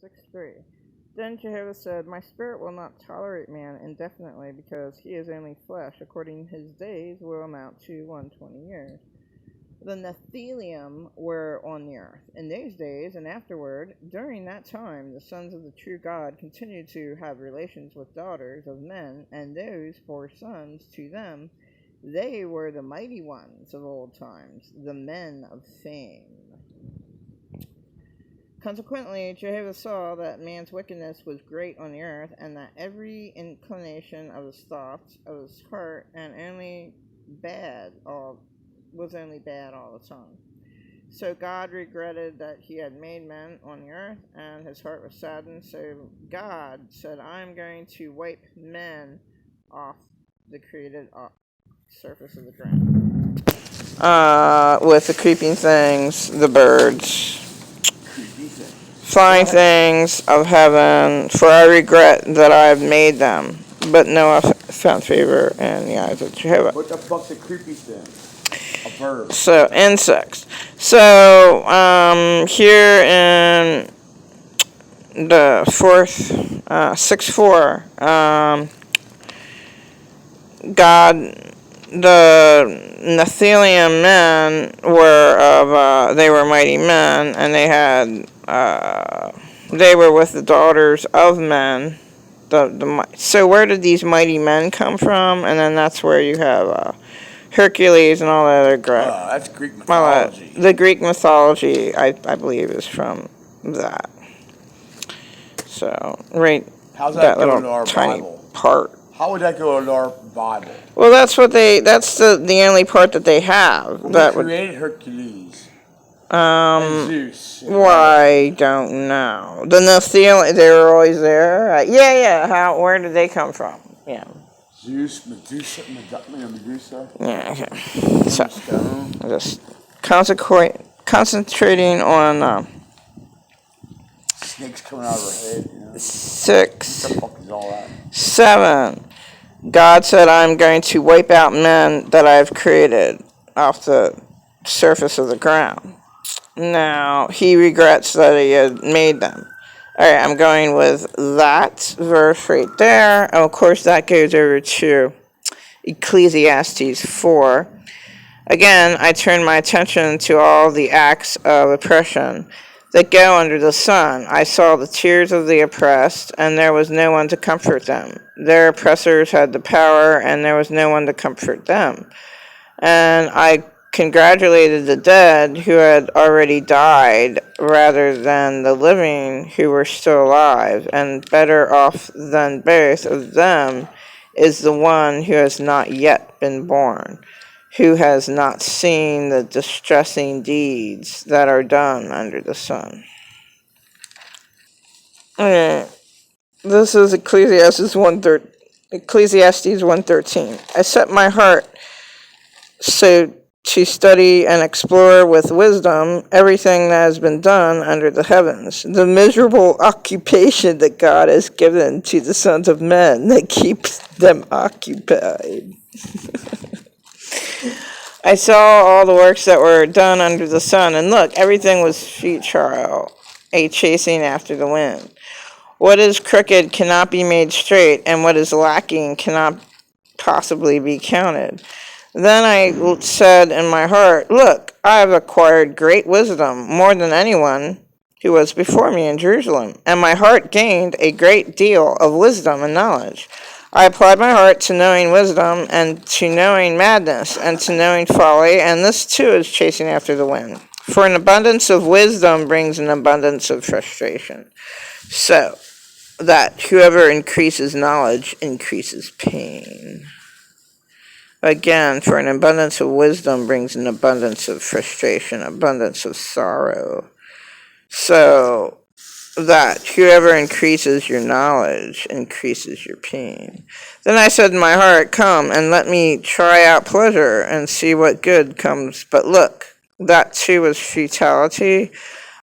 6:3. Then Jehovah said, My spirit will not tolerate man indefinitely, because he is only flesh. According his days will amount to 120 years. The Nephilim were on the earth. In those days and afterward, during that time, the sons of the true God continued to have relations with daughters of men, and those bore sons to them. They were the mighty ones of old times, the men of fame. Consequently, Jehovah saw that man's wickedness was great on the earth, and that every inclination of his thoughts, of his heart, and was only bad all the time. So God regretted that he had made men on the earth, and his heart was saddened. So God said, I am going to wipe men off the created surface of the ground. With the creeping things, the birds, flying things of heaven, for I regret that I have made them. But Noah found favor in the eyes of Jehovah. What the fuck's a creepy thing? A bird. So, insects. So, here in the 6:4, God, the Nephilim men they were mighty men, and they were with the daughters of men. So where did these mighty men come from? And then that's where you have Hercules and all that other that's Greek mythology. The Greek mythology, I believe, is from that. So, right, how's that little into our tiny Bible? part. How would that go into our Bible? Well, that's the only part that they have. Who created Hercules? And Zeus. I don't know. The Nephilim, they were always there. Where did they come from? Yeah. Zeus, Medusa. Yeah, okay. So, just concentrating on snakes coming out of her head. 6. What the fuck is all that? 7. God said, I'm going to wipe out men that I've created off the surface of the ground. Now, he regrets that he had made them. Alright, I'm going with that verse right there. And of course, that goes over to Ecclesiastes 4. Again, I turn my attention to all the acts of oppression that go under the sun. I saw the tears of the oppressed, and there was no one to comfort them. Their oppressors had the power, and there was no one to comfort them. And I congratulated the dead who had already died rather than the living who were still alive, and better off than both of them is the one who has not yet been born, who has not seen the distressing deeds that are done under the sun. Okay, this is Ecclesiastes 1:13. I set my heart so to study and explore with wisdom everything that has been done under the heavens, the miserable occupation that God has given to the sons of men that keeps them occupied. I saw all the works that were done under the sun, and look, everything was futile, a chasing after the wind. What is crooked cannot be made straight, and what is lacking cannot possibly be counted. Then I said in my heart, Look, I have acquired great wisdom, more than anyone who was before me in Jerusalem, and my heart gained a great deal of wisdom and knowledge. I applied my heart to knowing wisdom, and to knowing madness, and to knowing folly, and this too is chasing after the wind. For an abundance of wisdom brings an abundance of frustration. So that whoever increases knowledge increases pain. Again, for an abundance of wisdom brings an abundance of frustration, abundance of sorrow. So that whoever increases your knowledge increases your pain. Then I said in my heart, Come and let me try out pleasure and see what good comes. But look, that too was futility.